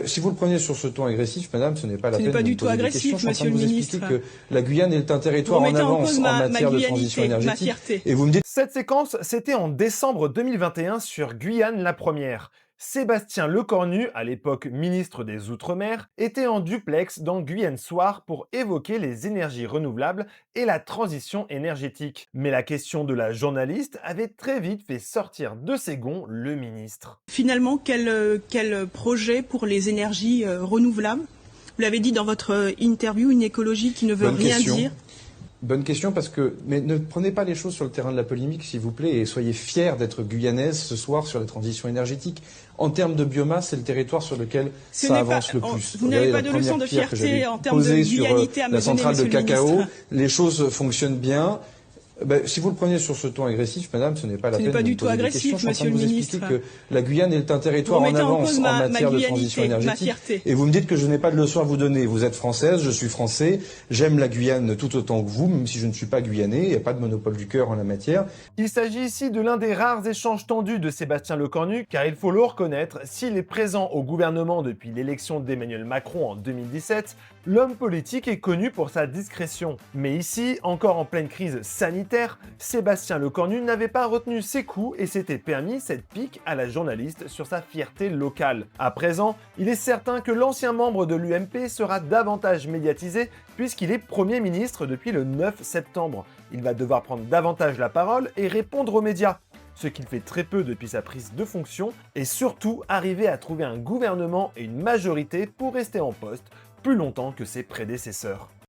Si vous le prenez sur ce ton agressif, madame, ce n'est pas la peine Ce n'est pas de me du tout poser des questions. agressif, Je suis en train de monsieur vous le expliquer ministre. que la Guyane est un territoire Vous en remettez en avance cause en ma matière de guyanité, transition ma énergétique. fierté. Et vous me dites... Cette séquence, c'était en décembre 2021 sur Guyane la Première. Sébastien Lecornu, à l'époque ministre des Outre-mer, était en duplex dans Guyane Soir pour évoquer les énergies renouvelables et la transition énergétique. Mais la question de la journaliste avait très vite fait sortir de ses gonds le ministre. Finalement, quel projet pour les énergies renouvelables? Vous l'avez dit dans votre interview, une écologie qui ne veut Bonne rien question. dire. Bonne question mais ne prenez pas les choses sur le terrain de la polémique, s'il vous plaît, et soyez fiers d'être guyanaise ce soir sur la transition énergétique. En termes de biomasse, c'est le territoire sur lequel ça avance le plus. Vous n'avez pas de leçon de fierté en termes de guyanité à me donner, la centrale de monsieur le cacao, ministre. les choses fonctionnent bien. Si vous le prenez sur ce ton agressif, madame, ce n'est pas la peine de me poser des questions. Je suis en train de vous expliquer que la Guyane est un territoire en avance en matière de transition énergétique. Et vous me dites que je n'ai pas de leçon à vous donner. Vous êtes française, je suis français, j'aime la Guyane tout autant que vous, même si je ne suis pas guyanais, il n'y a pas de monopole du cœur en la matière. Il s'agit ici de l'un des rares échanges tendus de Sébastien Lecornu, car il faut le reconnaître, s'il est présent au gouvernement depuis l'élection d'Emmanuel Macron en 2017, l'homme politique est connu pour sa discrétion. Mais ici, encore en pleine crise sanitaire, Sébastien Lecornu n'avait pas retenu ses coups et s'était permis cette pique à la journaliste sur sa fierté locale. À présent, il est certain que l'ancien membre de l'UMP sera davantage médiatisé puisqu'il est Premier ministre depuis le 9 septembre. Il va devoir prendre davantage la parole et répondre aux médias, ce qu'il fait très peu depuis sa prise de fonction, et surtout arriver à trouver un gouvernement et une majorité pour rester en poste plus longtemps que ses prédécesseurs.